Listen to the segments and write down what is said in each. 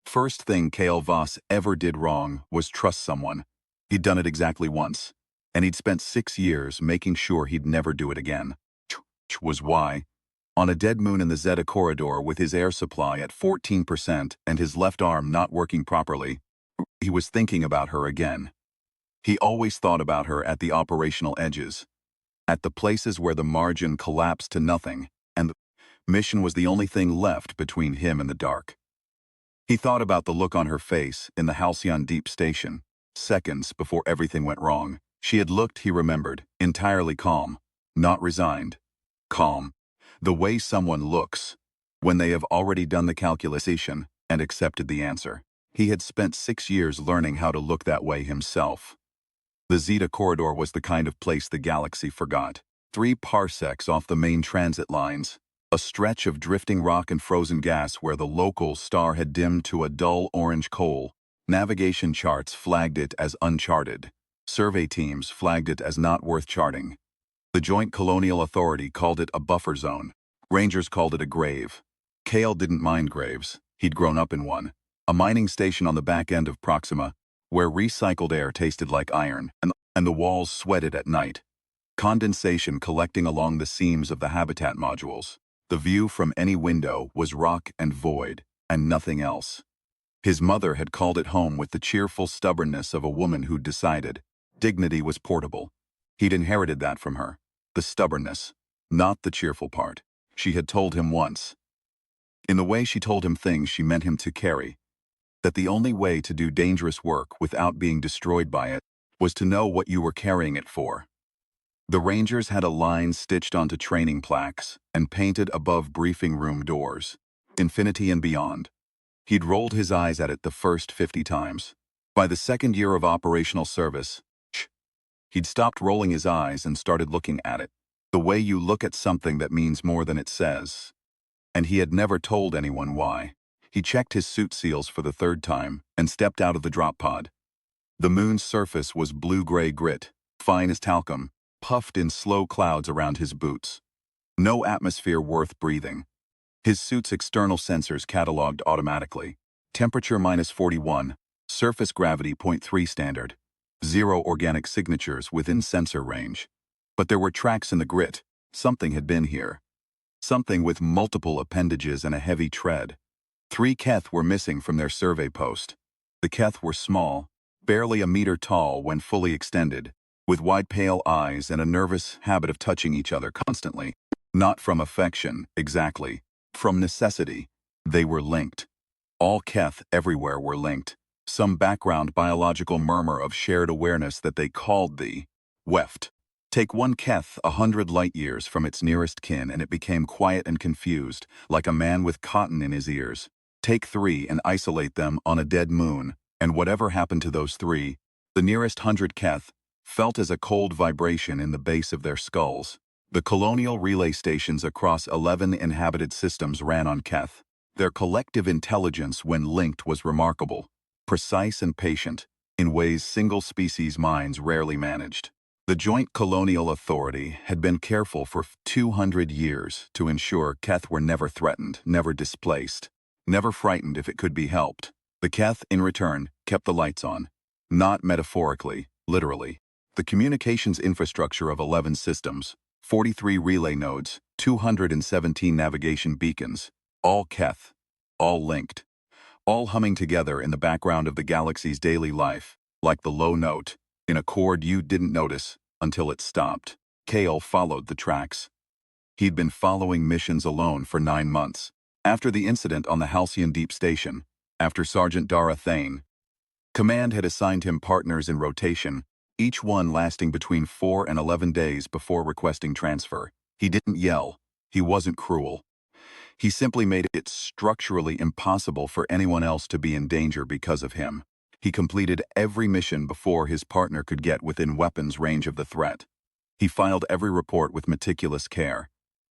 First thing Kale Voss ever did wrong was trust someone. He'd done it exactly once, and he'd spent 6 years making sure he'd never do it again. Was why, on a dead moon in the Zeta corridor with his air supply at 14% and his left arm not working properly, he was thinking about her again. He always thought about her at the operational edges, at the places where the margin collapsed to nothing, and the mission was the only thing left between him and the dark. He thought about the look on her face in the Halcyon Deep Station, seconds before everything went wrong. She had looked, he remembered, entirely calm, not resigned. Calm. The way someone looks when they have already done the calculation and accepted the answer. He had spent 6 years learning how to look that way himself. The Zeta corridor was the kind of place the galaxy forgot. 3 parsecs off the main transit lines, a stretch of drifting rock and frozen gas where the local star had dimmed to a dull orange coal. Navigation charts flagged it as uncharted. Survey teams flagged it as not worth charting. The Joint Colonial Authority called it a buffer zone. Rangers called it a grave. Kale didn't mind graves. He'd grown up in one. A mining station on the back end of Proxima, where recycled air tasted like iron, and the walls sweated at night. Condensation collecting along the seams of the habitat modules. The view from any window was rock and void, and nothing else. His mother had called it home with the cheerful stubbornness of a woman who'd decided dignity was portable. He'd inherited that from her. The stubbornness, not the cheerful part. She had told him once. In the way she told him things she meant him to carry. That the only way to do dangerous work without being destroyed by it was to know what you were carrying it for. The Rangers had a line stitched onto training plaques and painted above briefing room doors. Infinity and beyond. He'd rolled his eyes at it the first 50 times. By the second year of operational service, he'd stopped rolling his eyes and started looking at it. The way you look at something that means more than it says. And he had never told anyone why. He checked his suit seals for the 3rd time and stepped out of the drop pod. The moon's surface was blue-gray grit, fine as talcum, puffed in slow clouds around his boots. No atmosphere worth breathing. His suit's external sensors cataloged automatically. Temperature -41, surface gravity 0.3 standard. 0 organic signatures within sensor range. But there were tracks in the grit. Something had been here. Something with multiple appendages and a heavy tread. 3 Keth were missing from their survey post. The Keth were small, barely a meter tall when fully extended, with wide pale eyes and a nervous habit of touching each other constantly. Not from affection, exactly. From necessity. They were linked. All Keth everywhere were linked. Some background biological murmur of shared awareness that they called the weft. Take one Keth 100 light-years from its nearest kin and it became quiet and confused, like a man with cotton in his ears. Take 3 and isolate them on a dead moon, and whatever happened to those 3, the nearest 100 Keth, felt as a cold vibration in the base of their skulls. The colonial relay stations across 11 inhabited systems ran on Keth. Their collective intelligence when linked was remarkable. Precise and patient, in ways single-species minds rarely managed. The Joint Colonial Authority had been careful for 200 years to ensure Keth were never threatened, never displaced, never frightened if it could be helped. The Keth, in return, kept the lights on. Not metaphorically, literally. The communications infrastructure of 11 systems, 43 relay nodes, 217 navigation beacons, all Keth, all linked. All humming together in the background of the galaxy's daily life, like the low note, in a chord you didn't notice until it stopped. Kale followed the tracks. He'd been following missions alone for 9 months. After the incident on the Halcyon Deep Station, after Sergeant Dara Thane, Command had assigned him partners in rotation, each one lasting between 4 and 11 days before requesting transfer. He didn't yell. He wasn't cruel. He simply made it structurally impossible for anyone else to be in danger because of him. He completed every mission before his partner could get within weapons range of the threat. He filed every report with meticulous care.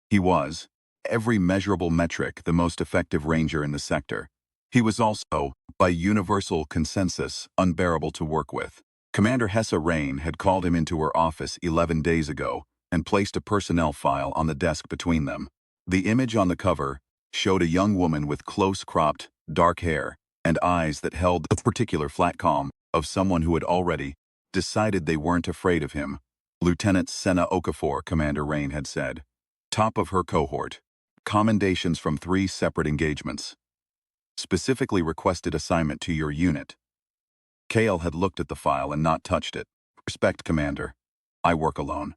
He was, every measurable metric, the most effective ranger in the sector. He was also, by universal consensus, unbearable to work with. Commander Hessa Rain had called him into her office 11 days ago and placed a personnel file on the desk between them. The image on the cover showed a young woman with close-cropped, dark hair and eyes that held the particular flat calm of someone who had already decided they weren't afraid of him. Lieutenant Senna Okafor, Commander Rain had said. Top of her cohort. Commendations from 3 separate engagements. Specifically requested assignment to your unit. Kale had looked at the file and not touched it. Respect, Commander. I work alone.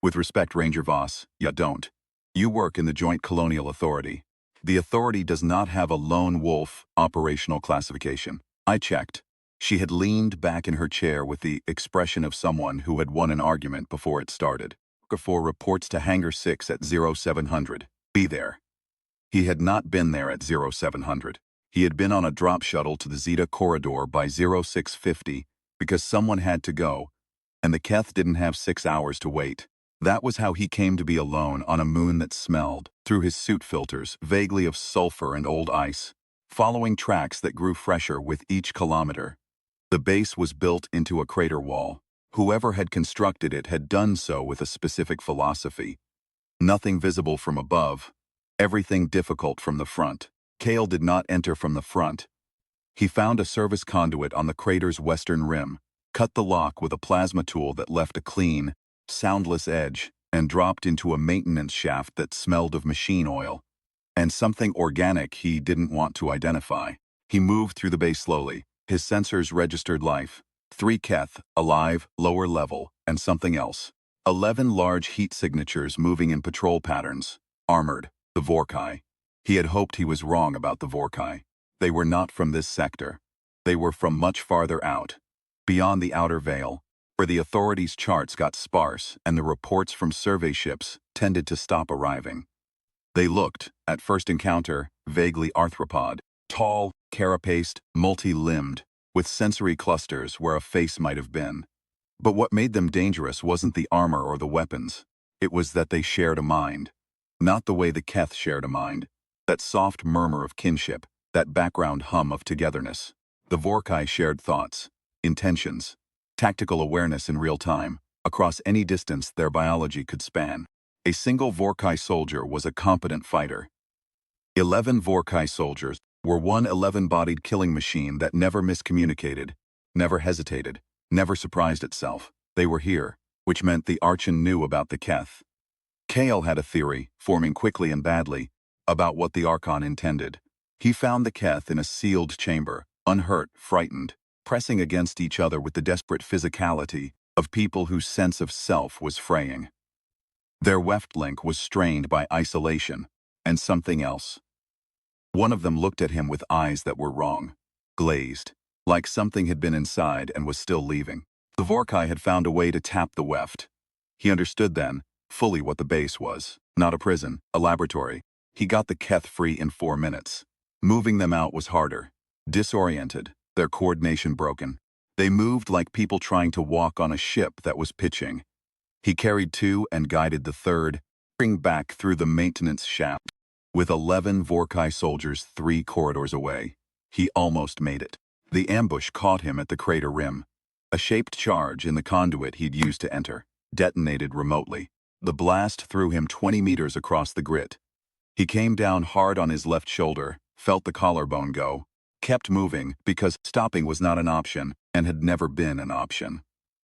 With respect, Ranger Voss, ya don't. You work in the Joint Colonial Authority. The authority does not have a lone wolf operational classification. I checked. She had leaned back in her chair with the expression of someone who had won an argument before it started. Okafor reports to Hangar 6 at 0700. Be there. He had not been there at 0700. He had been on a drop shuttle to the Zeta corridor by 0650 because someone had to go, and the Keth didn't have 6 hours to wait. That was how he came to be alone on a moon that smelled, through his suit filters, vaguely of sulfur and old ice, following tracks that grew fresher with each kilometer. The base was built into a crater wall. Whoever had constructed it had done so with a specific philosophy. Nothing visible from above, everything difficult from the front. Kale did not enter from the front. He found a service conduit on the crater's western rim, cut the lock with a plasma tool that left a clean, soundless edge, and dropped into a maintenance shaft that smelled of machine oil, and something organic he didn't want to identify. He moved through the base slowly. His sensors registered life. 3 Keth, alive, lower level, and something else. 11 large heat signatures moving in patrol patterns. Armored. The Vorkai. He had hoped he was wrong about the Vorkai. They were not from this sector. They were from much farther out, beyond the outer veil, where the authorities' charts got sparse and the reports from survey ships tended to stop arriving. They looked, at first encounter, vaguely arthropod, tall, carapaced, multi-limbed, with sensory clusters where a face might have been. But what made them dangerous wasn't the armor or the weapons. It was that they shared a mind. Not the way the Keth shared a mind. That soft murmur of kinship, that background hum of togetherness. The Vorkai shared thoughts, intentions, tactical awareness in real time, across any distance their biology could span. A single Vorkai soldier was a competent fighter. 11 Vorkai soldiers were one 11-bodied killing machine that never miscommunicated, never hesitated, never surprised itself. They were here, which meant the Archon knew about the Keth. Kale had a theory, forming quickly and badly, about what the Archon intended. He found the Keth in a sealed chamber, unhurt, frightened, pressing against each other with the desperate physicality of people whose sense of self was fraying. Their weft link was strained by isolation and something else. One of them looked at him with eyes that were wrong, glazed, like something had been inside and was still leaving. The Vorkai had found a way to tap the weft. He understood then, fully what the base was. Not a prison, a laboratory. He got the Keth free in 4 minutes. Moving them out was harder. Disoriented, their coordination broken. They moved like people trying to walk on a ship that was pitching. He carried 2 and guided the 3rd, bring back through the maintenance shaft. With 11 Vorkai soldiers 3 corridors away, he almost made it. The ambush caught him at the crater rim. A shaped charge in the conduit he'd used to enter, detonated remotely. The blast threw him 20 meters across the grit. He came down hard on his left shoulder, felt the collarbone go, kept moving because stopping was not an option and had never been an option.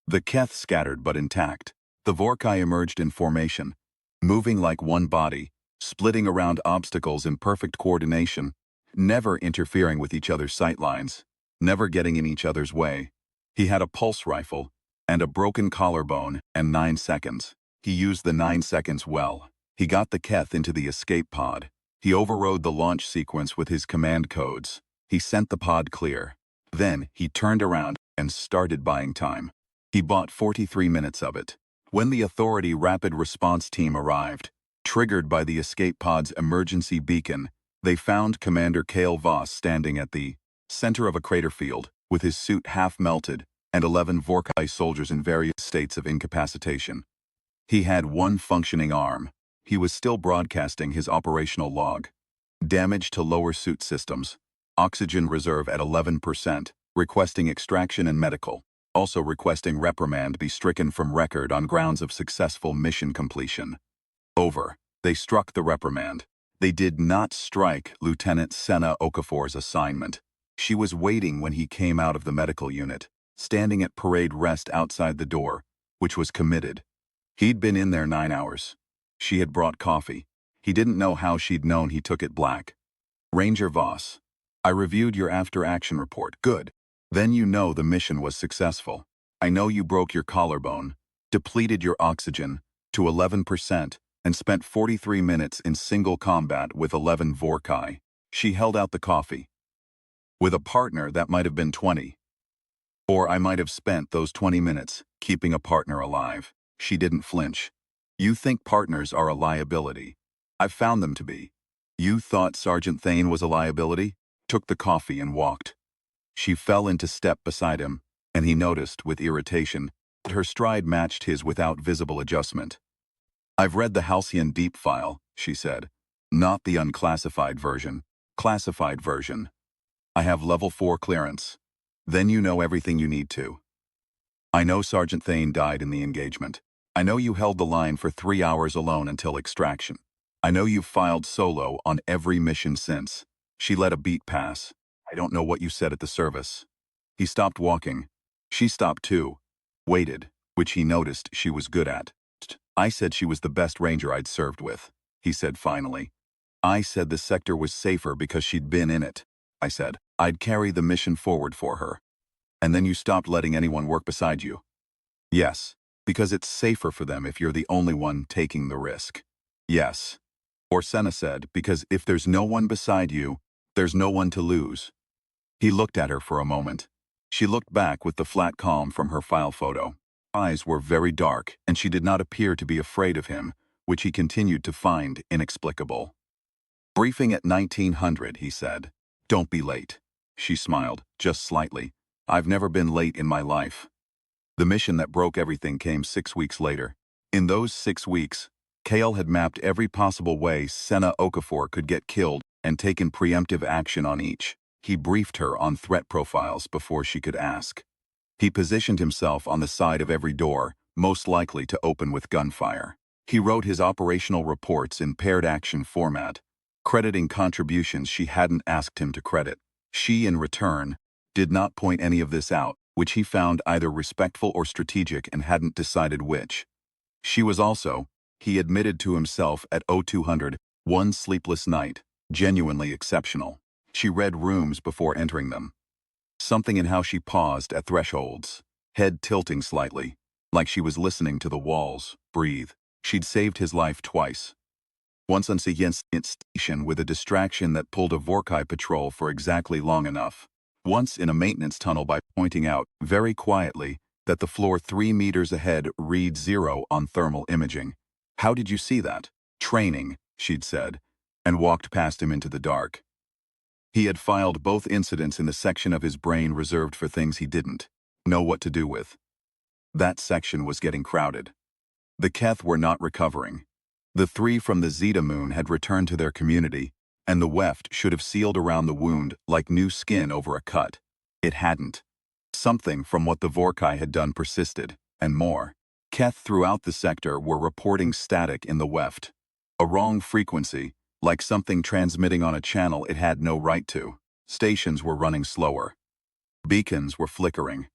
The Keth scattered but intact. The Vorkai emerged in formation, moving like one body, splitting around obstacles in perfect coordination, never interfering with each other's sightlines, never getting in each other's way. He had a pulse rifle and a broken collarbone and 9 seconds. He used the 9 seconds well. He got the Keth into the escape pod. He overrode the launch sequence with his command codes. He sent the pod clear. Then he turned around and started buying time. He bought 43 minutes of it. When the Authority Rapid Response Team arrived, triggered by the escape pod's emergency beacon, they found Commander Kale Voss standing at the center of a crater field, with his suit half melted and 11 Vorkai soldiers in various states of incapacitation. He had 1 functioning arm. He was still broadcasting his operational log. Damage to lower suit systems. Oxygen reserve at 11%, requesting extraction and medical. Also requesting reprimand be stricken from record on grounds of successful mission completion. Over. They struck the reprimand. They did not strike Lieutenant Senna Okafor's assignment. She was waiting when he came out of the medical unit, standing at parade rest outside the door, which was committed. He'd been in there 9 hours. She had brought coffee. He didn't know how she'd known he took it black. Ranger Voss. I reviewed your after-action report. Good. Then you know the mission was successful. I know you broke your collarbone, depleted your oxygen to 11%, and spent 43 minutes in single combat with 11 Vorkai. She held out the coffee. With a partner, that might have been 20. Or I might have spent those 20 minutes keeping a partner alive. She didn't flinch. You think partners are a liability. I've found them to be. You thought Sergeant Thane was a liability? Took the coffee and walked. She fell into step beside him, and he noticed, with irritation, that her stride matched his without visible adjustment. I've read the Halcyon Deep file, she said. Not the unclassified version. Classified version. I have level 4 clearance. Then you know everything you need to. I know Sergeant Thane died in the engagement. I know you held the line for 3 hours alone until extraction. I know you've filed solo on every mission since. She let a beat pass. I don't know what you said at the service. He stopped walking. She stopped too. Waited, which he noticed she was good at. I said she was the best ranger I'd served with, he said finally. I said the sector was safer because she'd been in it. I said I'd carry the mission forward for her. And then you stopped letting anyone work beside you. Yes, because it's safer for them if you're the only one taking the risk. Yes. Orsena said, because if there's no one beside you, there's no one to lose. He looked at her for a moment. She looked back with the flat calm from her file photo. Her eyes were very dark, and she did not appear to be afraid of him, which he continued to find inexplicable. Briefing at 1900, he said. Don't be late. She smiled, just slightly. I've never been late in my life. The mission that broke everything came 6 weeks later. In those 6 weeks, Kale had mapped every possible way Senna Okafor could get killed and taken preemptive action on each. He briefed her on threat profiles before she could ask. He positioned himself on the side of every door, most likely to open with gunfire. He wrote his operational reports in paired action format, crediting contributions she hadn't asked him to credit. She, in return, did not point any of this out, which he found either respectful or strategic and hadn't decided which. She was also, he admitted to himself at 0200, one sleepless night, genuinely exceptional. She read rooms before entering them. Something in how she paused at thresholds, head tilting slightly, like she was listening to the walls, breathe. She'd saved his life twice. Once on Zenith station with a distraction that pulled a Vorkai patrol for exactly long enough. Once in a maintenance tunnel by pointing out, very quietly, that the floor 3 meters ahead reads 0 on thermal imaging. How did you see that? Training, she'd said, and walked past him into the dark. He had filed both incidents in the section of his brain reserved for things he didn't know what to do with. That section was getting crowded. The Keth were not recovering. The 3 from the Zeta moon had returned to their community, and the weft should have sealed around the wound like new skin over a cut. It hadn't. Something from what the Vorkai had done persisted, and more. Keth throughout the sector were reporting static in the weft. A wrong frequency, like something transmitting on a channel it had no right to. Stations were running slower. Beacons were flickering.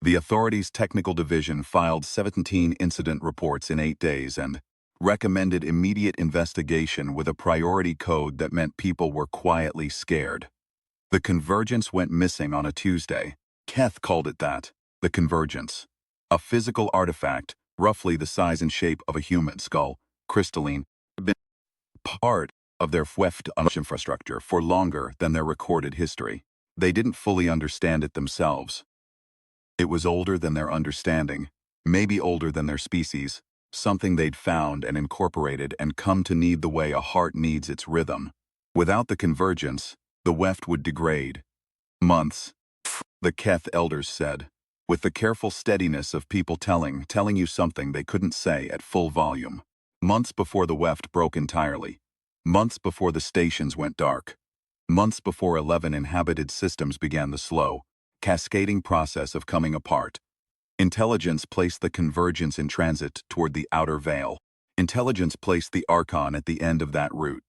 The authority's technical division filed 17 incident reports in 8 days and recommended immediate investigation with a priority code that meant people were quietly scared. The convergence went missing on a Tuesday. Keth called it that, the convergence. A physical artifact, roughly the size and shape of a human skull, crystalline, had been part of their weft infrastructure for longer than their recorded history. They didn't fully understand it themselves. It was older than their understanding, maybe older than their species, something they'd found and incorporated and come to need the way a heart needs its rhythm. Without the convergence, the weft would degrade. Months, the Keth elders said, with the careful steadiness of people telling you something they couldn't say at full volume. Months before the weft broke entirely. Months before the stations went dark. Months before 11 inhabited systems began the slow, cascading process of coming apart. Intelligence placed the convergence in transit toward the outer veil. Intelligence placed the Archon at the end of that route.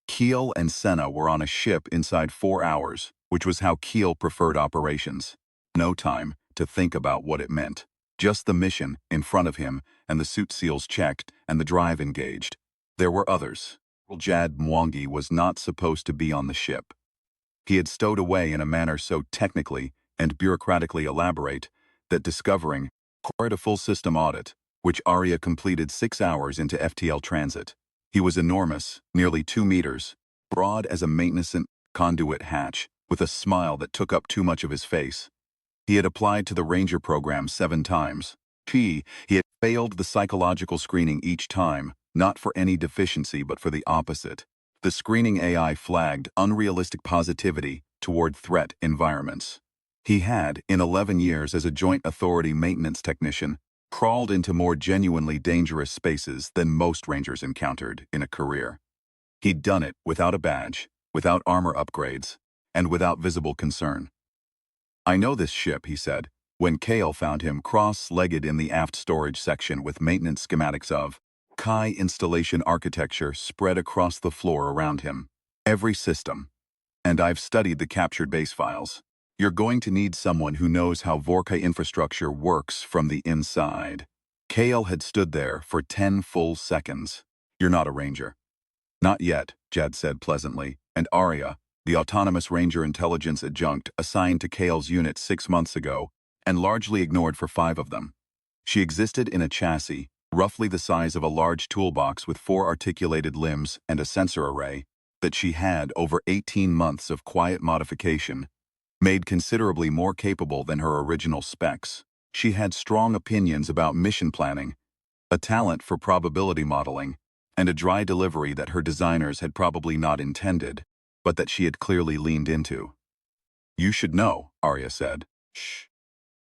Keel and Senna were on a ship inside 4 hours, which was how Keel preferred operations. No time to think about what it meant. Just the mission in front of him, and the suit seals checked, and the drive engaged. There were others. Jad Mwangi was not supposed to be on the ship. He had stowed away in a manner so technically and bureaucratically elaborate that discovering required a full system audit, which Arya completed 6 hours into FTL transit. He was enormous, nearly 2 meters, broad as a maintenance conduit hatch, with a smile that took up too much of his face. He had applied to the Ranger program 7 times. He had failed the psychological screening each time, not for any deficiency but for the opposite. The screening AI flagged unrealistic positivity toward threat environments. He had, in 11 years as a Joint Authority maintenance technician, crawled into more genuinely dangerous spaces than most Rangers encountered in a career. He'd done it without a badge, without armor upgrades, and without visible concern. "I know this ship," he said, when Kale found him cross-legged in the aft storage section with maintenance schematics of Kai installation architecture spread across the floor around him. "Every system. And I've studied the captured base files. You're going to need someone who knows how Vorkai infrastructure works from the inside." Kale had stood there for 10 full seconds. "You're not a Ranger." "Not yet," Jad said pleasantly, and Arya, the autonomous Ranger intelligence adjunct assigned to Kale's unit 6 months ago, and largely ignored for 5 of them. She existed in a chassis, roughly the size of a large toolbox with 4 articulated limbs and a sensor array, that she had over 18 months of quiet modification, made considerably more capable than her original specs. She had strong opinions about mission planning, a talent for probability modeling, and a dry delivery that her designers had probably not intended, but that she had clearly leaned into. "You should know," Arya said. "Shh."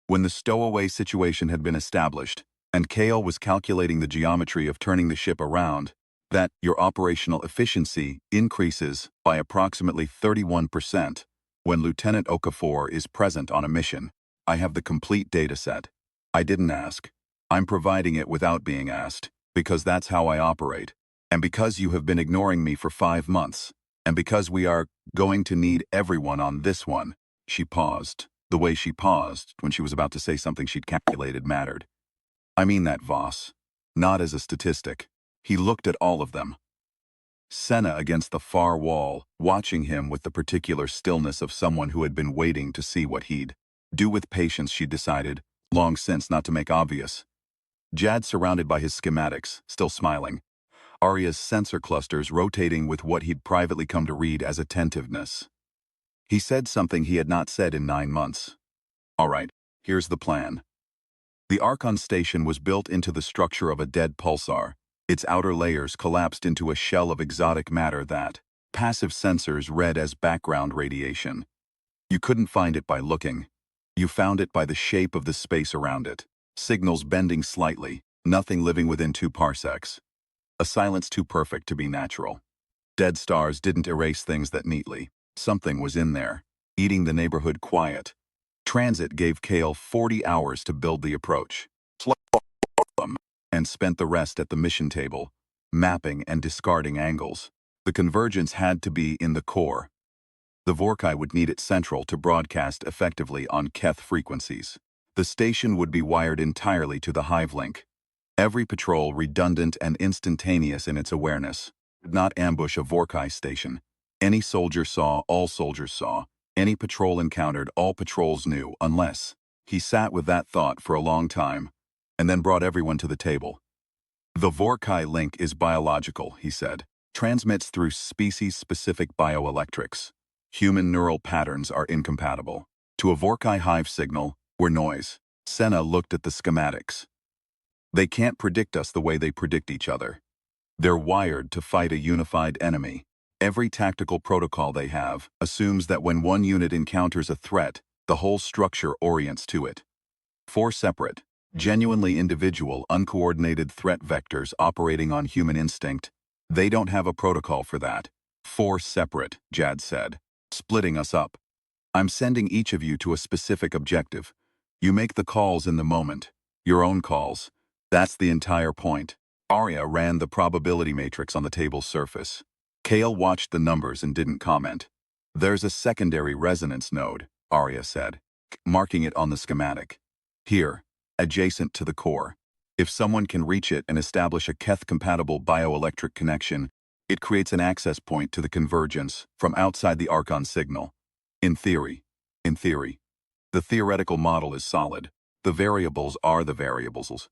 When the stowaway situation had been established, and Kale was calculating the geometry of turning the ship around, that your operational efficiency increases by approximately 31% when Lieutenant Okafor is present on a mission. "I have the complete data set. I didn't ask. I'm providing it without being asked, because that's how I operate, and because you have been ignoring me for 5 months, and because we are going to need everyone on this one." She paused. The way she paused when she was about to say something she'd calculated mattered. "I mean that, Voss. Not as a statistic." He looked at all of them. Senna against the far wall, watching him with the particular stillness of someone who had been waiting to see what he'd do with patience, she'd decided, long since not to make obvious. Jad surrounded by his schematics, still smiling. Arya's sensor clusters rotating with what he'd privately come to read as attentiveness. He said something he had not said in 9 months. "All right, here's the plan." The Archon station was built into the structure of a dead pulsar, its outer layers collapsed into a shell of exotic matter that passive sensors read as background radiation. You couldn't find it by looking. You found it by the shape of the space around it. Signals bending slightly, nothing living within 2 parsecs. A silence too perfect to be natural. Dead stars didn't erase things that neatly. Something was in there, eating the neighborhood quiet. Transit gave Kale 40 hours to build the approach, and spent the rest at the mission table, mapping and discarding angles. The convergence had to be in the core. The Vorkai would need it central to broadcast effectively on Keth frequencies. The station would be wired entirely to the hive link. Every patrol redundant and instantaneous in its awareness. Would not ambush a Vorkai station. Any soldier saw, all soldiers saw. Any patrol encountered, all patrols knew, unless. He sat with that thought for a long time, and then brought everyone to the table. "The Vorkai link is biological," he said. "Transmits through species-specific bioelectrics. Human neural patterns are incompatible. To a Vorkai hive signal, we're noise." Senna looked at the schematics. "They can't predict us the way they predict each other. They're wired to fight a unified enemy. Every tactical protocol they have assumes that when one unit encounters a threat, the whole structure orients to it. 4 separate, genuinely individual, uncoordinated threat vectors operating on human instinct. They don't have a protocol for that. 4 separate, Jad said, splitting us up. I'm sending each of you to a specific objective. You make the calls in the moment, your own calls. That's the entire point." Arya ran the probability matrix on the table's surface. Kale watched the numbers and didn't comment. There's a secondary resonance node, Arya said, marking it on the schematic. Here, adjacent to the core. If someone can reach it and establish a Keth-compatible bioelectric connection, it creates an access point to the convergence from outside the Archon signal. In theory. The theoretical model is solid. The variables are the variables.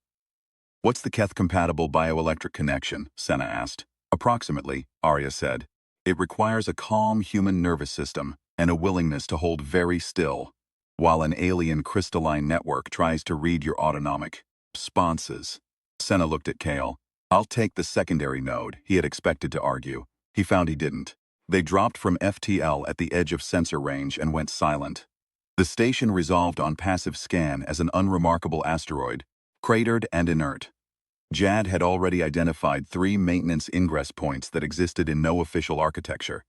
What's the Keth-compatible bioelectric connection? Senna asked. Approximately, Arya said. It requires a calm human nervous system and a willingness to hold very still, while an alien crystalline network tries to read your autonomic responses. Senna looked at Kale. I'll take the secondary node, he had expected to argue. He found he didn't. They dropped from FTL at the edge of sensor range and went silent. The station resolved on passive scan as an unremarkable asteroid, cratered and inert. Jad had already identified 3 maintenance ingress points that existed in no official architecture.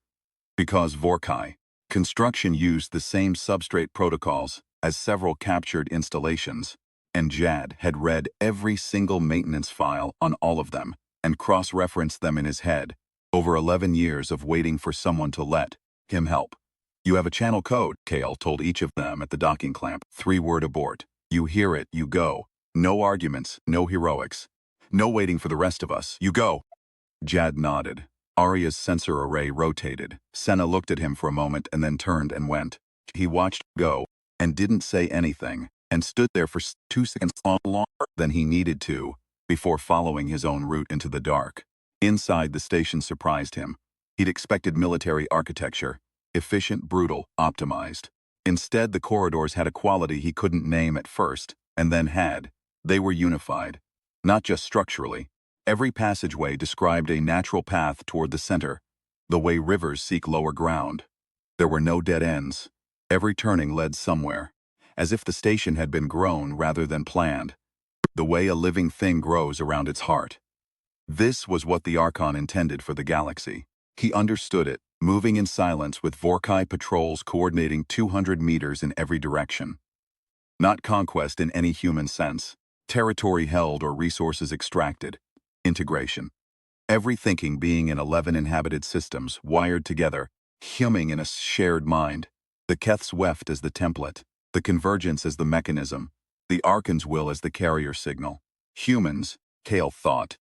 Because Vorkai construction used the same substrate protocols as several captured installations, and Jad had read every single maintenance file on all of them and cross-referenced them in his head, over 11 years of waiting for someone to let him help. You have a channel code, Kale told each of them at the docking clamp. 3-word abort. You hear it, you go. No arguments, no heroics. No waiting for the rest of us. You go. Jad nodded. Arya's sensor array rotated. Senna looked at him for a moment and then turned and went. He watched go and didn't say anything and stood there for 2 seconds longer than he needed to before following his own route into the dark. Inside, the station surprised him. He'd expected military architecture, efficient, brutal, optimized. Instead, the corridors had a quality he couldn't name at first, and then had. They were unified. Not just structurally. Every passageway described a natural path toward the center, the way rivers seek lower ground. There were no dead ends. Every turning led somewhere, as if the station had been grown rather than planned, the way a living thing grows around its heart. This was what the Archon intended for the galaxy. He understood it, moving in silence with Vorkai patrols coordinating 200 meters in every direction. Not conquest in any human sense. Territory held or resources extracted. Integration. Every thinking being in 11 inhabited systems, wired together, humming in a shared mind. The Keth's weft as the template. The convergence as the mechanism. The Archon's will as the carrier signal. Humans, Kale thought,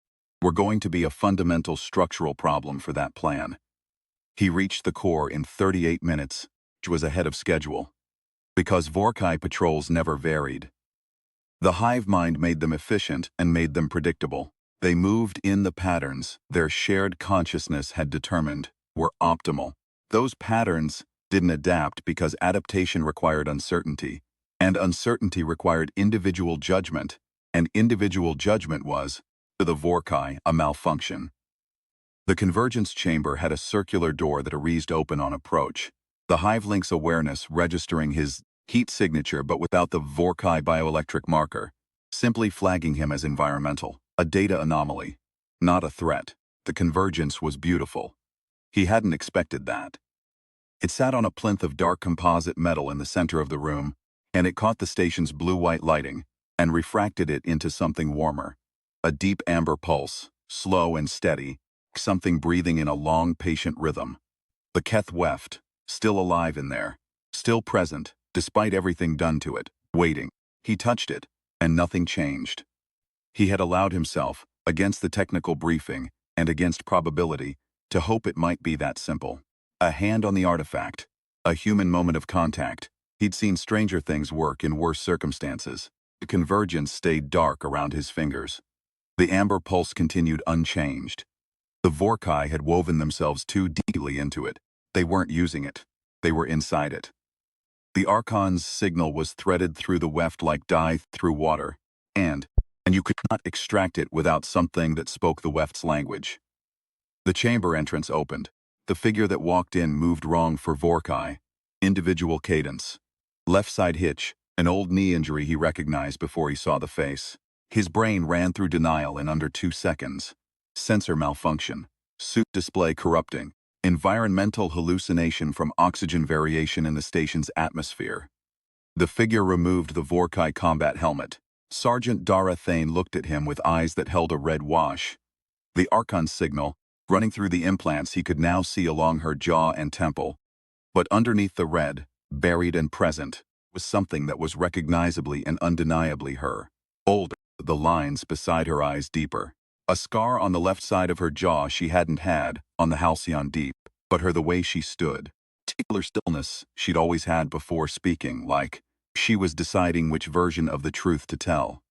were going to be a fundamental structural problem for that plan. He reached the core in 38 minutes, which was ahead of schedule. Because Vorkai patrols never varied. The hive mind made them efficient and made them predictable. They moved in the patterns their shared consciousness had determined were optimal. Those patterns didn't adapt because adaptation required uncertainty, and uncertainty required individual judgment, and individual judgment was, to the Vorkai, a malfunction. The convergence chamber had a circular door that eased open on approach, the Hivelink's awareness registering his heat signature but without the Vorkai bioelectric marker, simply flagging him as environmental, a data anomaly, not a threat. The convergence was beautiful. He hadn't expected that. It sat on a plinth of dark composite metal in the center of the room, and it caught the station's blue-white lighting and refracted it into something warmer. A deep amber pulse, slow and steady, something breathing in a long, patient rhythm. The Keth weft, still alive in there, still present, despite everything done to it, waiting. He touched it, and nothing changed. He had allowed himself, against the technical briefing, and against probability, to hope it might be that simple. A hand on the artifact, a human moment of contact. He'd seen stranger things work in worse circumstances. The convergence stayed dark around his fingers. The amber pulse continued unchanged. The Vorkai had woven themselves too deeply into it. They weren't using it. They were inside it. The Archon's signal was threaded through the weft like dye through water, and you could not extract it without something that spoke the weft's language. The chamber entrance opened. The figure that walked in moved wrong for Vorkai. Individual cadence. Left side hitch, an old knee injury he recognized before he saw the face. His brain ran through denial in under 2 seconds. Sensor malfunction. Suit display corrupting. Environmental hallucination from oxygen variation in the station's atmosphere. The figure removed the Vorkai combat helmet. Sergeant Dara Thane looked at him with eyes that held a red wash. The Archon signal, running through the implants he could now see along her jaw and temple, But underneath the red, buried and present, was something that was recognizably and undeniably her. Older, the lines beside her eyes deeper. A scar on the left side of her jaw she hadn't had on the halcyon deep, but her the way she stood. Particular stillness she'd always had before speaking, like she was deciding which version of the truth to tell.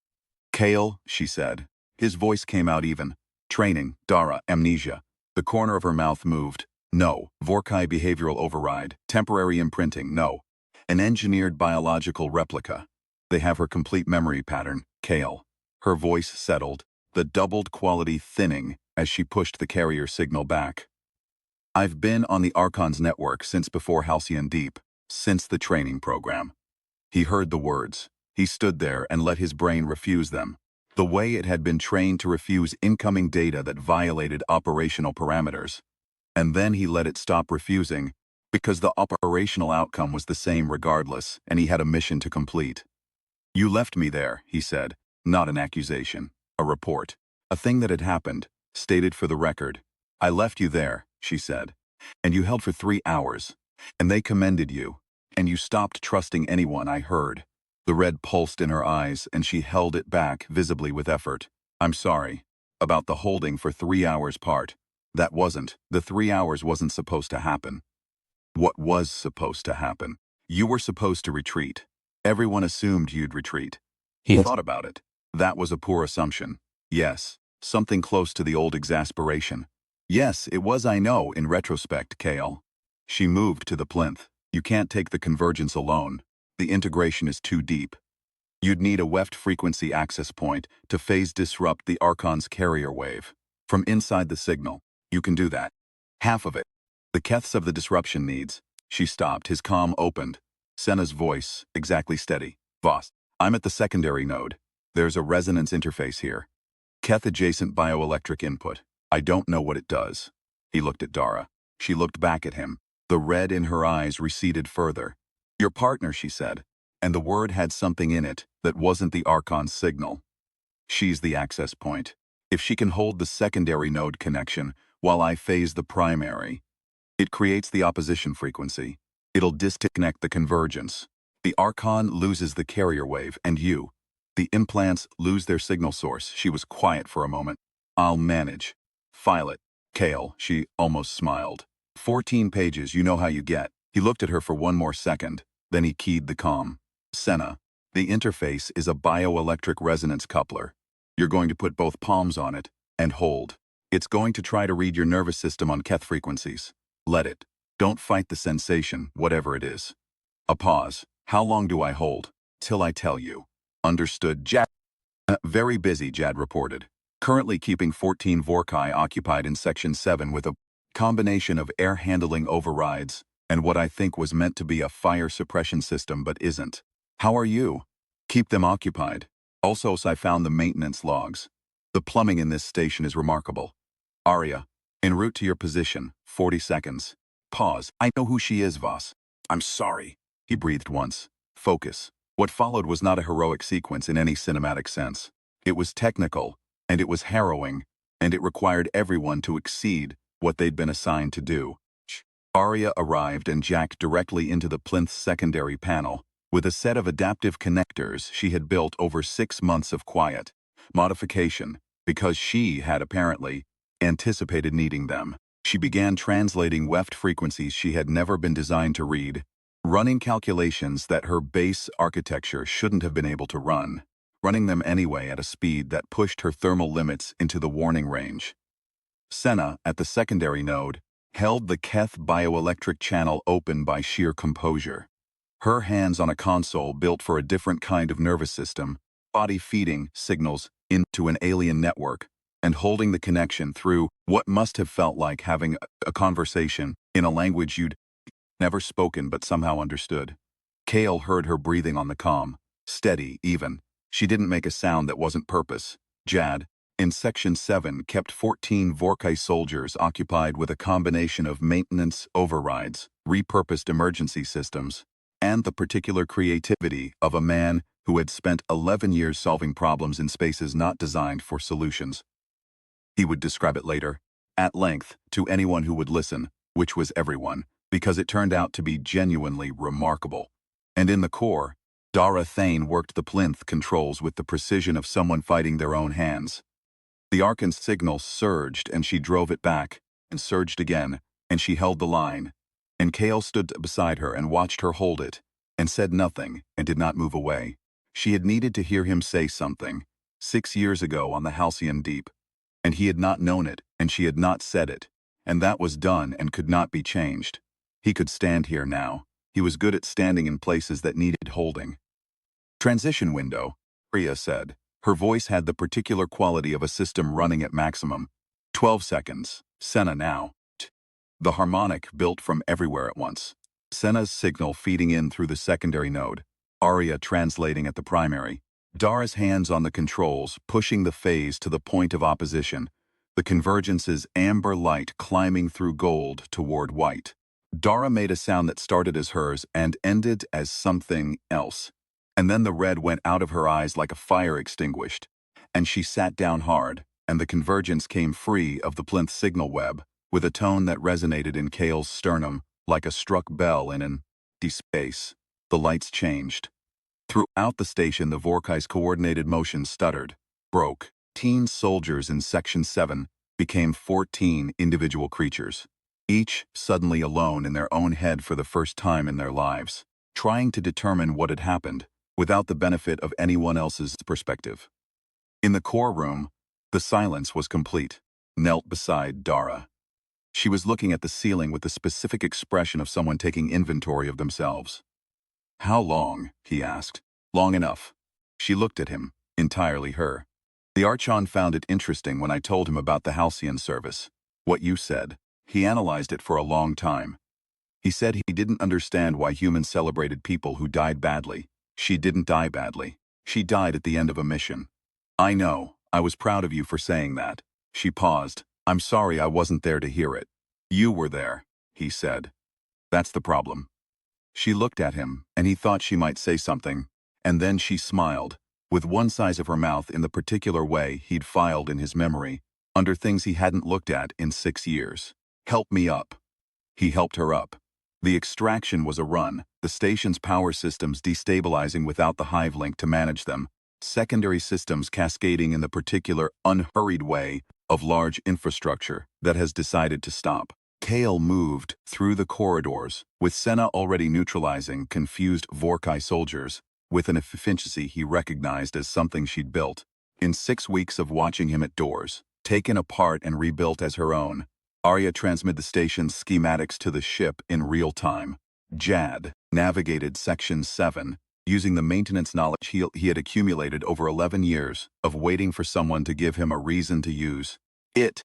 Kale, she said. His voice came out even. Training, Dara, amnesia. The corner of her mouth moved. No. Vorkai behavioral override. Temporary imprinting, no. An engineered biological replica. They have her complete memory pattern, Kale. Her voice settled, the doubled quality thinning as she pushed the carrier signal back. I've been on the Archon's network since before Halcyon Deep, since the training program. He heard the words. He stood there and let his brain refuse them. The way it had been trained to refuse incoming data that violated operational parameters. And then he let it stop refusing, because the operational outcome was the same regardless, and he had a mission to complete. You left me there, he said, not an accusation, a report. A thing that had happened, stated for the record. I left you there, she said. And you held for 3 hours. And they commended you. And you stopped trusting anyone, I heard. The red pulsed in her eyes, and she held it back, visibly with effort. I'm sorry. About the holding for 3 hours part. The 3 hours wasn't supposed to happen. What was supposed to happen? You were supposed to retreat. Everyone assumed you'd retreat. He thought about it. That was a poor assumption. Yes, something close to the old exasperation. Yes, it was, I know, in retrospect, Kale. She moved to the plinth. You can't take the convergence alone. The integration is too deep. You'd need a weft frequency access point to phase disrupt the Archon's carrier wave. From inside the signal, you can do that. Half of it. The keths of the disruption needs. She stopped, his comm opened. Senna's voice, exactly steady. Voss, I'm at the secondary node. There's a resonance interface here. Keth-adjacent bioelectric input. I don't know what it does. He looked at Dara. She looked back at him. The red in her eyes receded further. Your partner, she said. And the word had something in it that wasn't the Archon's signal. She's the access point. If she can hold the secondary node connection while I phase the primary, it creates the opposition frequency. It'll disconnect the convergence. The Archon loses the carrier wave, and you, the implants, lose their signal source. She was quiet for a moment. I'll manage. File it. Kale, she almost smiled. 14 pages, you know how you get. He looked at her for one more second. Then he keyed the comm. Senna, the interface is a bioelectric resonance coupler. You're going to put both palms on it and hold. It's going to try to read your nervous system on keth frequencies. Let it. Don't fight the sensation, whatever it is. A pause. How long do I hold? Till I tell you. Understood, Jad. Very busy, Jad reported. Currently keeping 14 Vorkai occupied in Section 7 with a combination of air handling overrides and what I think was meant to be a fire suppression system but isn't. How are you? Keep them occupied. Also, I found the maintenance logs. The plumbing in this station is remarkable. Arya, en route to your position, 40 seconds. Pause. I know who she is, Voss. I'm sorry. He breathed once. Focus. What followed was not a heroic sequence in any cinematic sense. It was technical, and it was harrowing, and it required everyone to exceed what they'd been assigned to do. Arya arrived and jacked directly into the plinth's secondary panel, with a set of adaptive connectors she had built over 6 months of quiet modification, because she had apparently anticipated needing them. She began translating weft frequencies she had never been designed to read, running calculations that her base architecture shouldn't have been able to run, running them anyway at a speed that pushed her thermal limits into the warning range. Senna, at the secondary node, held the Keth bioelectric channel open by sheer composure. Her hands on a console built for a different kind of nervous system, body feeding signals into an alien network, and holding the connection through what must have felt like having a conversation in a language you'd never spoken but somehow understood. Kale heard her breathing on the comm, steady, even. She didn't make a sound that wasn't purpose. Jad, in Section 7, kept 14 Vorkai soldiers occupied with a combination of maintenance overrides, repurposed emergency systems, and the particular creativity of a man who had spent 11 years solving problems in spaces not designed for solutions. He would describe it later, at length, to anyone who would listen, which was everyone. because it turned out to be genuinely remarkable. And in the core, Dara Thane worked the plinth controls with the precision of someone fighting their own hands. The Archon's signal surged and she drove it back, and surged again, and she held the line. And Kale stood beside her and watched her hold it, and said nothing, and did not move away. She had needed to hear him say something, 6 years ago on the Halcyon Deep. And he had not known it, and she had not said it. And that was done and could not be changed. He could stand here now. He was good at standing in places that needed holding. Transition window, Priya said. Her voice had the particular quality of a system running at maximum. 12 seconds. Senna now. The harmonic built from everywhere at once. Senna's signal feeding in through the secondary node. Arya translating at the primary. Dara's hands on the controls, pushing the phase to the point of opposition. The convergence's amber light climbing through gold toward white. Dara made a sound that started as hers and ended as something else. And then the red went out of her eyes like a fire extinguished. And she sat down hard, and the convergence came free of the plinth signal web, with a tone that resonated in Kale's sternum, like a struck bell in an empty space. The lights changed. Throughout the station, the Vorkai's coordinated motion stuttered, broke. Teen soldiers in Section 7 became 14 individual creatures, each suddenly alone in their own head for the first time in their lives, trying to determine what had happened, without the benefit of anyone else's perspective. In the core room, the silence was complete. Knelt beside Dara. She was looking at the ceiling with the specific expression of someone taking inventory of themselves. "How long?" he asked. "Long enough." She looked at him, entirely her. The Archon found it interesting when I told him about the Halcyon service. What you said. He analyzed it for a long time. He said he didn't understand why humans celebrated people who died badly. She didn't die badly. She died at the end of a mission. "I know. I was proud of you for saying that." She paused. "I'm sorry I wasn't there to hear it." "You were there," he said. "That's the problem." She looked at him, and he thought she might say something, and then she smiled, with one side of her mouth in the particular way he'd filed in his memory, under things he hadn't looked at in 6 years. "Help me up." He helped her up. The extraction was a run, the station's power systems destabilizing without the hive link to manage them, secondary systems cascading in the particular unhurried way of large infrastructure that has decided to stop. Kale moved through the corridors, with Senna already neutralizing confused Vorkai soldiers, with an efficiency he recognized as something she'd built. In 6 weeks of watching him at doors, taken apart and rebuilt as her own, Arya transmitted the station's schematics to the ship in real time. Jad navigated Section 7, using the maintenance knowledge he had accumulated over 11 years of waiting for someone to give him a reason to use it,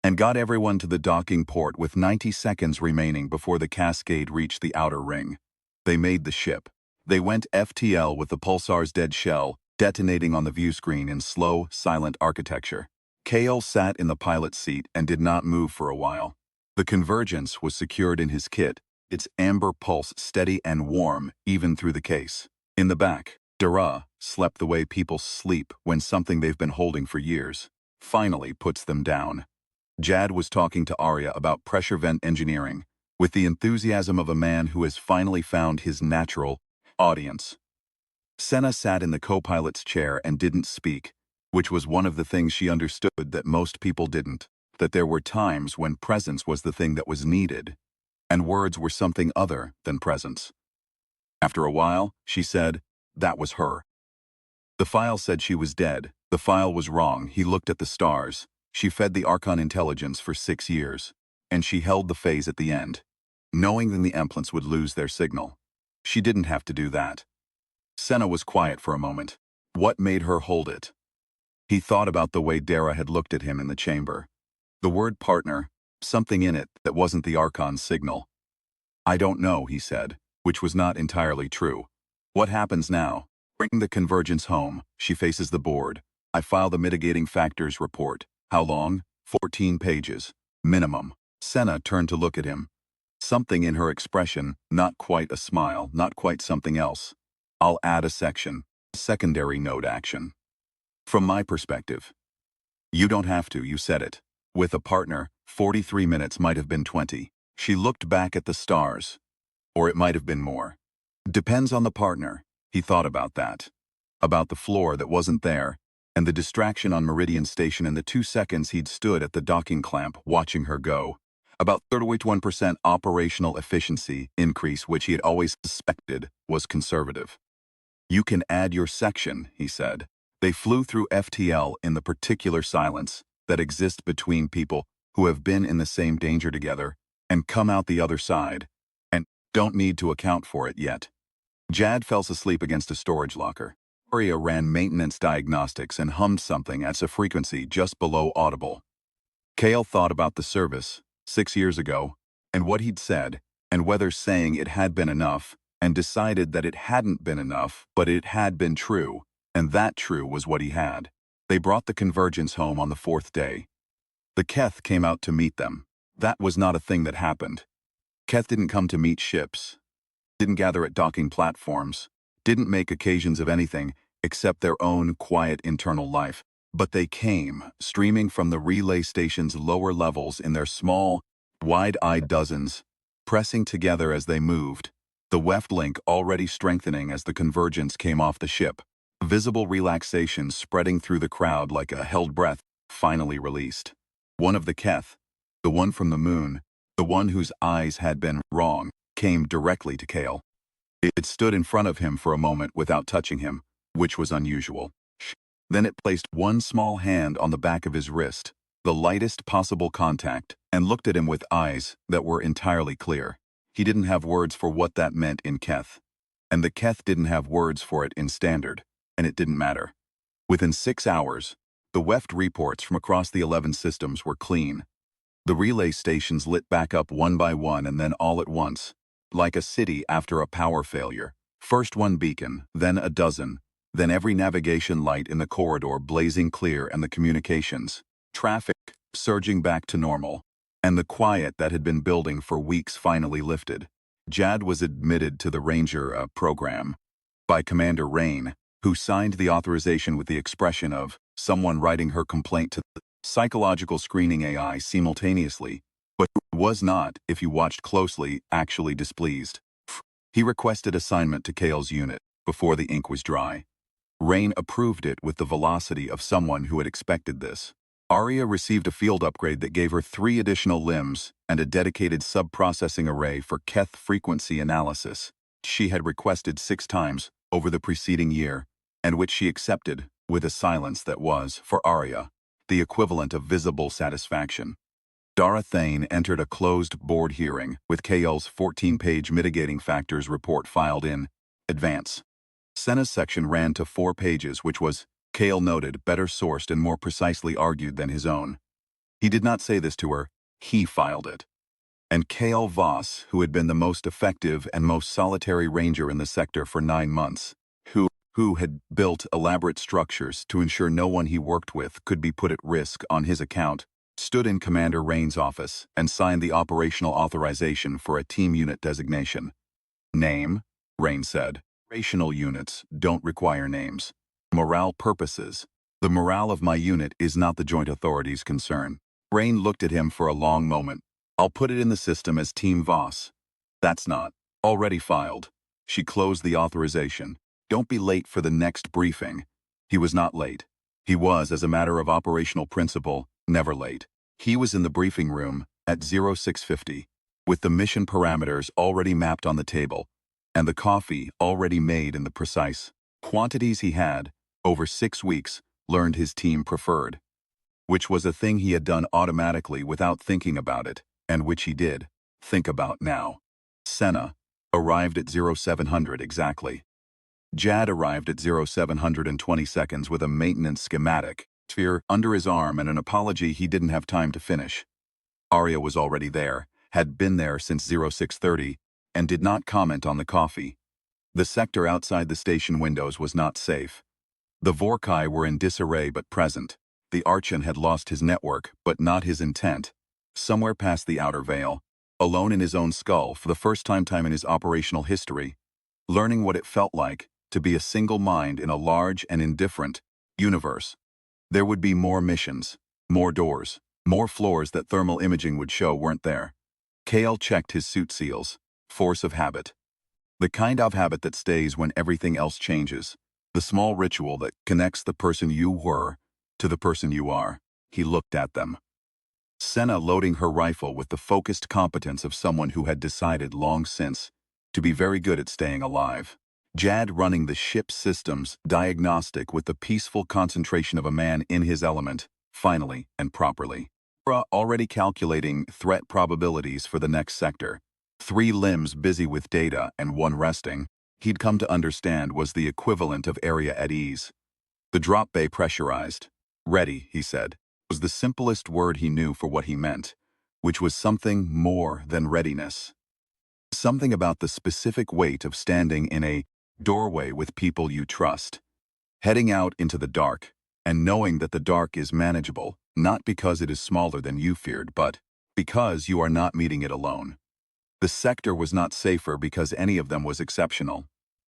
and got everyone to the docking port with 90 seconds remaining before the cascade reached the outer ring. They made the ship. They went FTL with the pulsar's dead shell, detonating on the view screen in slow, silent architecture. Kale sat in the pilot's seat and did not move for a while. The convergence was secured in his kit, its amber pulse steady and warm even through the case. In the back, Dara slept the way people sleep when something they've been holding for years finally puts them down. Jad was talking to Arya about pressure vent engineering, with the enthusiasm of a man who has finally found his natural audience. Senna sat in the co-pilot's chair and didn't speak, which was one of the things she understood that most people didn't, that there were times when presence was the thing that was needed, and words were something other than presence. After a while, she said, that was her. The file said she was dead. The file was wrong. He looked at the stars. She fed the Archon intelligence for 6 years, and she held the phase at the end, knowing that the Emplants would lose their signal. She didn't have to do that. Senna was quiet for a moment. What made her hold it? He thought about the way Dara had looked at him in the chamber. The word partner, something in it that wasn't the Archon's signal. I don't know, he said, which was not entirely true. What happens now? Bring the convergence home. She faces the board. I file the mitigating factors report. How long? 14 pages. Minimum. Senna turned to look at him. Something in her expression, not quite a smile, not quite something else. I'll add a section. Secondary node action. From my perspective. You don't have to, you said it. With a partner, 43 minutes might have been 20. She looked back at the stars. Or it might have been more. Depends on the partner. He thought about that. About the floor that wasn't there, and the distraction on Meridian Station in the 2 seconds he'd stood at the docking clamp watching her go. About 31% operational efficiency increase, which he had always suspected was conservative. You can add your section, he said. They flew through FTL in the particular silence that exists between people who have been in the same danger together and come out the other side, and don't need to account for it yet. Jad fell asleep against a storage locker. Arya ran maintenance diagnostics and hummed something at a frequency just below audible. Kale thought about the service, 6 years ago, and what he'd said, and whether saying it had been enough, and decided that it hadn't been enough, but it had been true, and that true was what he had. They brought the Convergence home on the 4th day. The Keth came out to meet them. That was not a thing that happened. Keth didn't come to meet ships, didn't gather at docking platforms, didn't make occasions of anything except their own quiet internal life. But they came, streaming from the relay station's lower levels in their small, wide-eyed dozens, pressing together as they moved, the weft link already strengthening as the Convergence came off the ship. Visible relaxation spreading through the crowd like a held breath, finally released. One of the Keth, the one from the moon, the one whose eyes had been wrong, came directly to Kale. It stood in front of him for a moment without touching him, which was unusual. Then it placed one small hand on the back of his wrist, the lightest possible contact, and looked at him with eyes that were entirely clear. He didn't have words for what that meant in Keth, and the Keth didn't have words for it in Standard, and it didn't matter. Within 6 hours, the weft reports from across the 11 systems were clean. The relay stations lit back up one by one and then all at once, like a city after a power failure. First one beacon, then a dozen, then every navigation light in the corridor blazing clear and the communications, traffic surging back to normal, and the quiet that had been building for weeks finally lifted. Jad was admitted to the Ranger program by Commander Rain, who signed the authorization with the expression of someone writing her complaint to the psychological screening AI simultaneously, but was not, if you watched closely, actually displeased. He requested assignment to Kale's unit before the ink was dry. Rain approved it with the velocity of someone who had expected this. Arya received a field upgrade that gave her 3 additional limbs and a dedicated sub-processing array for Keth frequency analysis. She had requested 6 times over the preceding year, and which she accepted with a silence that was, for Arya, the equivalent of visible satisfaction. Dara Thane entered a closed board hearing with Kale's 14-page mitigating factors report filed in advance. Senna's section ran to 4 pages, which was, Kale noted, better sourced and more precisely argued than his own. He did not say this to her, he filed it. And Kale Voss, who had been the most effective and most solitary ranger in the sector for 9 months, who had built elaborate structures to ensure no one he worked with could be put at risk on his account, stood in Commander Rain's office and signed the operational authorization for a team unit designation. Name, Rain said. Operational units don't require names. Morale purposes. The morale of my unit is not the Joint Authority's concern. Rain looked at him for a long moment. I'll put it in the system as Team Voss. That's not. Already filed. She closed the authorization. Don't be late for the next briefing. He was not late. He was, as a matter of operational principle, never late. He was in the briefing room at 0650, with the mission parameters already mapped on the table, and the coffee already made in the precise quantities he had, over 6 weeks, learned his team preferred. Which was a thing he had done automatically without thinking about it, and which he did think about now. Senna arrived at 0700 exactly. Jad arrived at 0720 seconds with a maintenance schematic sphere under his arm and an apology he didn't have time to finish. Arya was already there, had been there since 0630, and did not comment on the coffee. The sector outside the station windows was not safe. The Vorkai were in disarray but present. The Archon had lost his network, but not his intent. Somewhere past the outer veil, alone in his own skull for the first time in his operational history, learning what it felt like to be a single mind in a large and indifferent universe. There would be more missions, more doors, more floors that thermal imaging would show weren't there. Kale checked his suit seals. Force of habit. The kind of habit that stays when everything else changes. The small ritual that connects the person you were to the person you are. He looked at them. Senna loading her rifle with the focused competence of someone who had decided long since to be very good at staying alive. Jad running the ship's systems diagnostic with the peaceful concentration of a man in his element, finally and properly. Ra already calculating threat probabilities for the next sector. 3 limbs busy with data and 1 resting, he'd come to understand was the equivalent of area at ease. The drop bay pressurized. Ready, he said, was the simplest word he knew for what he meant, which was something more than readiness. Something about the specific weight of standing in a doorway with people you trust, heading out into the dark, and knowing that the dark is manageable, not because it is smaller than you feared, but because you are not meeting it alone. The sector was not safer because any of them was exceptional.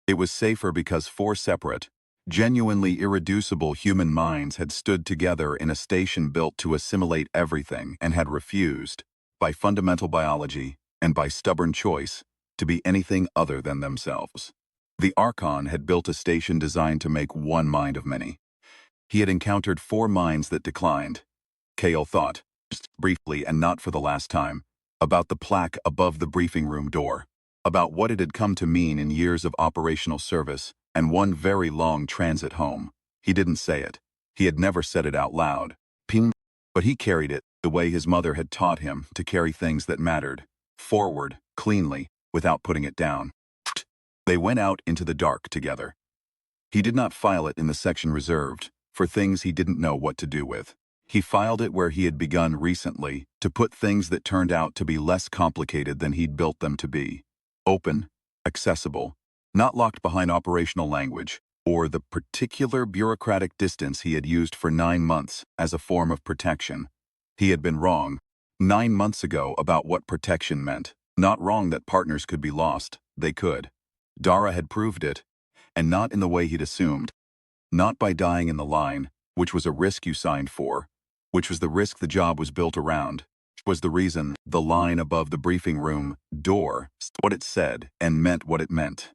It was safer because 4 separate, genuinely irreducible human minds had stood together in a station built to assimilate everything and had refused, by fundamental biology and by stubborn choice, to be anything other than themselves. The Archon had built a station designed to make one mind of many. He had encountered 4 minds that declined. Kale thought, just briefly and not for the last time, about the plaque above the briefing room door, about what it had come to mean in years of operational service and 1 very long transit home. He didn't say it. He had never said it out loud. Ping. But he carried it the way his mother had taught him to carry things that mattered, forward, cleanly, without putting it down. They went out into the dark together. He did not file it in the section reserved for things he didn't know what to do with. He filed it where he had begun recently to put things that turned out to be less complicated than he'd built them to be. Open, accessible, not locked behind operational language or the particular bureaucratic distance he had used for 9 months as a form of protection. He had been wrong 9 months ago about what protection meant. Not wrong that partners could be lost. They could. Dara had proved it, and not in the way he'd assumed. Not by dying in the line, which was a risk you signed for, which was the risk the job was built around, was the reason the line above the briefing room door said what it said and meant what it meant.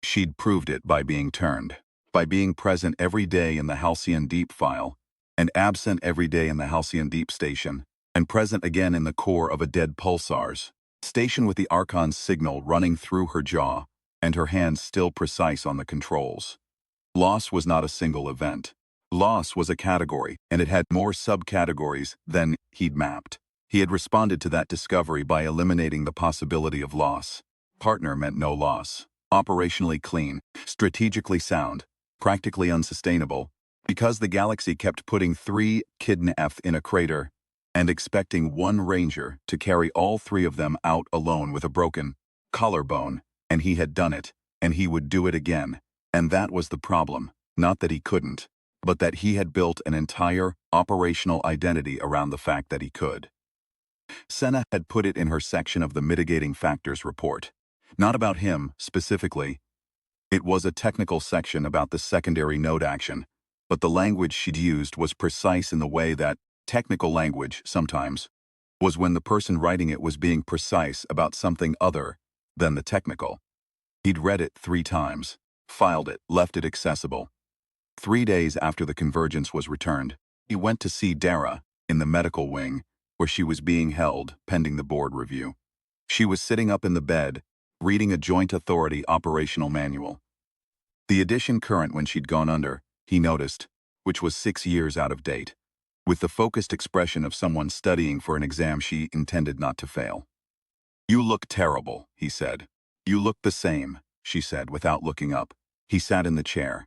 She'd proved it by being turned, by being present every day in the Halcyon Deep file, and absent every day in the Halcyon Deep station, and present again in the core of a dead pulsar's station with the Archon's signal running through her jaw, and her hands still precise on the controls. Loss was not a single event. Loss was a category, and it had more subcategories than he'd mapped. He had responded to that discovery by eliminating the possibility of loss. Partner meant no loss. Operationally clean, strategically sound, practically unsustainable, because the galaxy kept putting 3 kidnapped in a crater and expecting 1 ranger to carry all 3 of them out alone with a broken collarbone, and he had done it, and he would do it again. And that was the problem, not that he couldn't, but that he had built an entire operational identity around the fact that he could. Senna had put it in her section of the mitigating factors report. Not about him, specifically. It was a technical section about the secondary node action, but the language she'd used was precise in the way that technical language, sometimes, was when the person writing it was being precise about something other than the technical. He'd read it 3 times, filed it, left it accessible. 3 days after the convergence was returned, he went to see Dara in the medical wing, where she was being held pending the board review. She was sitting up in the bed, reading a Joint Authority operational manual. The edition current when she'd gone under, he noticed, which was 6 years out of date, with the focused expression of someone studying for an exam she intended not to fail. "You look terrible," he said. "You look the same," she said without looking up. He sat in the chair.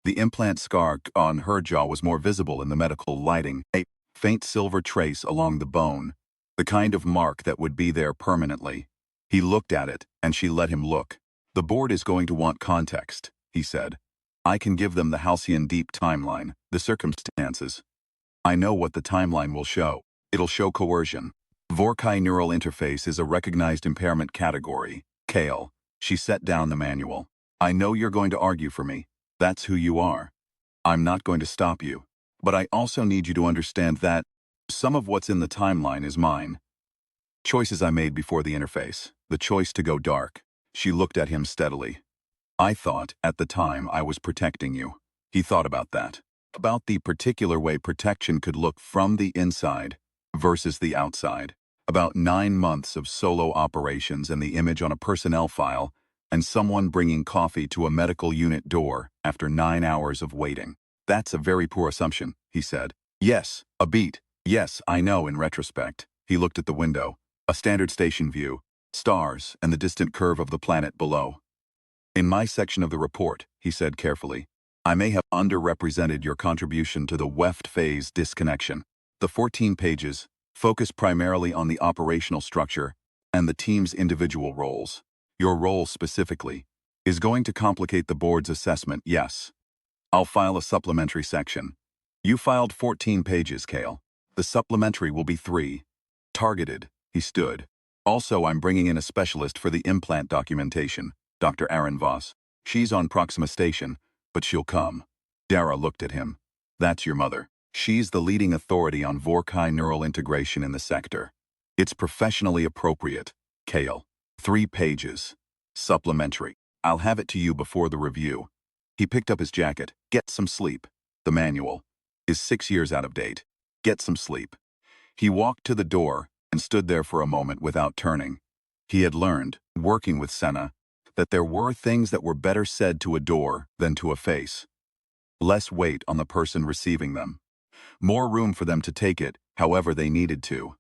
The implant scar on her jaw was more visible in the medical lighting, a faint silver trace along the bone, the kind of mark that would be there permanently. He looked at it, and she let him look. "The board is going to want context," he said. "I can give them the Halcyon Deep timeline, the circumstances. I know what the timeline will show. It'll show coercion. Vorkai neural interface is a recognized impairment category. Kale." She set down the manual. "I know you're going to argue for me. That's who you are. I'm not going to stop you. But I also need you to understand that some of what's in the timeline is mine. Choices I made before the interface. The choice to go dark. She looked at him steadily. I thought, at the time, I was protecting you. He thought about that. About the particular way protection could look from the inside versus the outside. About 9 months of solo operations and the image on a personnel file, and someone bringing coffee to a medical unit door after 9 hours of waiting. That's a very poor assumption, he said. Yes, a beat. Yes, I know in retrospect. He looked at the window. A standard station view, stars, and the distant curve of the planet below. In my section of the report, he said carefully, I may have underrepresented your contribution to the WEFT phase disconnection. The 14 pages focus primarily on the operational structure and the team's individual roles. Your role specifically is going to complicate the board's assessment, yes. I'll file a supplementary section. You filed 14 pages, Kale. The supplementary will be 3. Targeted, he stood. Also, I'm bringing in a specialist for the implant documentation, Dr. Aaron Voss. She's on Proxima Station, but she'll come. Dara looked at him. That's your mother. She's the leading authority on Vorkai neural integration in the sector. It's professionally appropriate, Kale. 3 pages. Supplementary. I'll have it to you before the review. He picked up his jacket. Get some sleep. The manual is 6 years out of date. Get some sleep. He walked to the door and stood there for a moment without turning. He had learned, working with Senna, that there were things that were better said to a door than to a face. Less weight on the person receiving them. More room for them to take it however they needed to.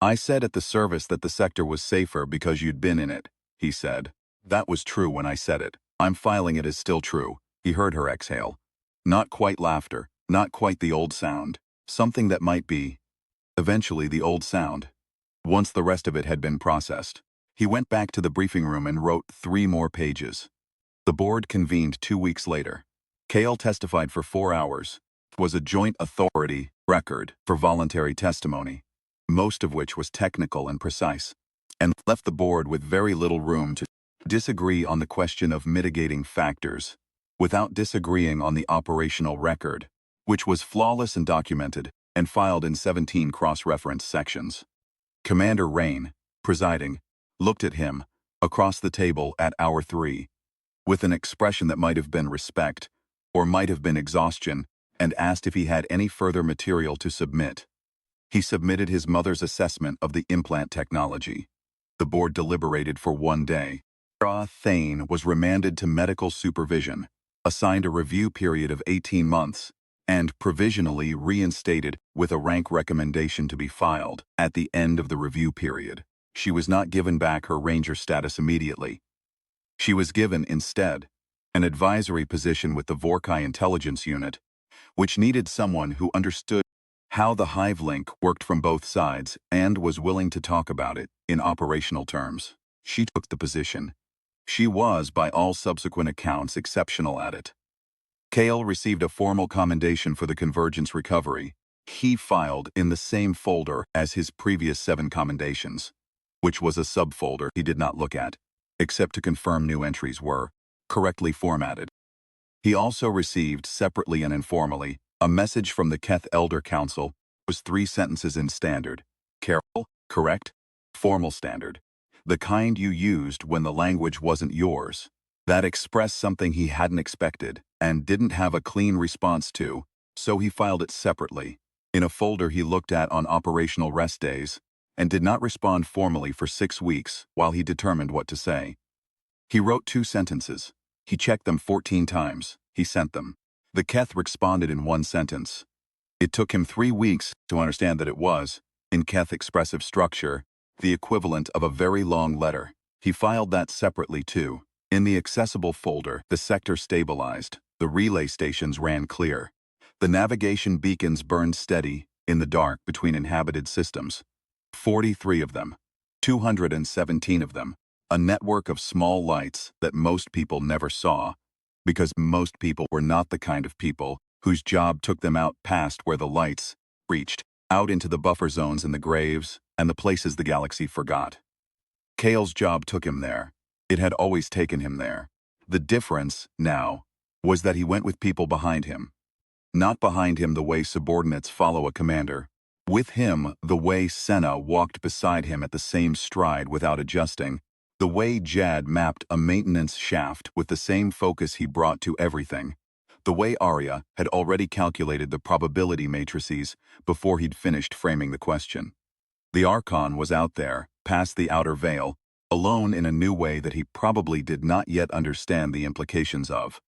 I said at the service that the sector was safer because you'd been in it, he said. That was true when I said it. I'm filing it as still true. He heard her exhale. Not quite laughter, not quite the old sound. Something that might be, eventually, the old sound. Once the rest of it had been processed. He went back to the briefing room and wrote 3 more pages. The board convened 2 weeks later. Kale testified for 4 hours. It was a joint authority record for voluntary testimony, most of which was technical and precise, and left the board with very little room to disagree on the question of mitigating factors, without disagreeing on the operational record, which was flawless and documented, and filed in 17 cross-reference sections. Commander Rain, presiding, looked at him, across the table at hour 3, with an expression that might have been respect, or might have been exhaustion, and asked if he had any further material to submit. He submitted his mother's assessment of the implant technology. The board deliberated for 1 day. Sarah Thane was remanded to medical supervision, assigned a review period of 18 months, and provisionally reinstated with a rank recommendation to be filed at the end of the review period. She was not given back her ranger status immediately. She was given, instead, an advisory position with the Vorkai Intelligence Unit, which needed someone who understood how the Hive link worked from both sides and was willing to talk about it in operational terms. She took the position. She was, by all subsequent accounts, exceptional at it. Kale received a formal commendation for the convergence recovery. He filed in the same folder as his previous 7 commendations, which was a subfolder he did not look at, except to confirm new entries were correctly formatted. He also received, separately and informally, a message from the Keth Elder Council. It was 3 sentences in standard. Careful, correct, formal standard. The kind you used when the language wasn't yours. That expressed something he hadn't expected and didn't have a clean response to, so he filed it separately, in a folder he looked at on operational rest days, and did not respond formally for 6 weeks while he determined what to say. He wrote 2 sentences. He checked them 14 times. He sent them. The Keth responded in 1 sentence. It took him 3 weeks to understand that it was, in Keth expressive structure, the equivalent of a very long letter. He filed that separately too. In the accessible folder, the sector stabilized. The relay stations ran clear. The navigation beacons burned steady in the dark between inhabited systems. 43 of them. 217 of them. A network of small lights that most people never saw, because most people were not the kind of people whose job took them out past where the lights reached, out into the buffer zones and the graves and the places the galaxy forgot. Kale's job took him there. It had always taken him there. The difference, now, was that he went with people behind him. Not behind him the way subordinates follow a commander, With him, the way Senna walked beside him at the same stride without adjusting, the way Jad mapped a maintenance shaft with the same focus he brought to everything, the way Arya had already calculated the probability matrices before he'd finished framing the question. The Archon was out there, past the outer veil, alone in a new way that he probably did not yet understand the implications of.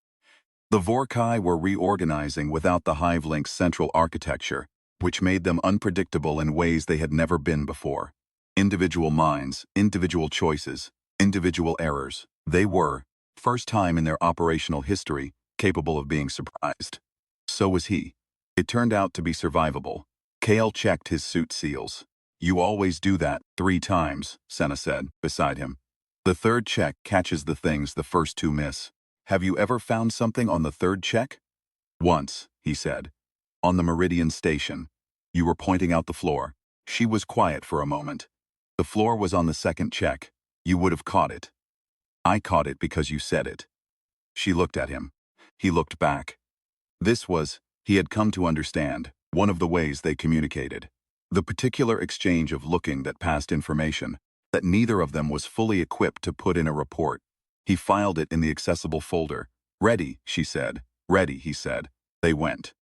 The Vorkai were reorganizing without the Hive-Link's central architecture, which made them unpredictable in ways they had never been before. Individual minds, individual choices, individual errors. They were, first time in their operational history, capable of being surprised. So was he. It turned out to be survivable. Kale checked his suit seals. "You always do that 3 times, Senna said, beside him. "The third check catches the things the first 2 miss. Have you ever found something on the third check?" "Once," he said. "On the Meridian station. You were pointing out the floor." She was quiet for a moment. "The floor was on the second check. You would have caught it." "I caught it because you said it." She looked at him. He looked back. This was, he had come to understand, one of the ways they communicated. The particular exchange of looking that passed information, that neither of them was fully equipped to put in a report. He filed it in the accessible folder. "Ready," she said. "Ready," he said. They went.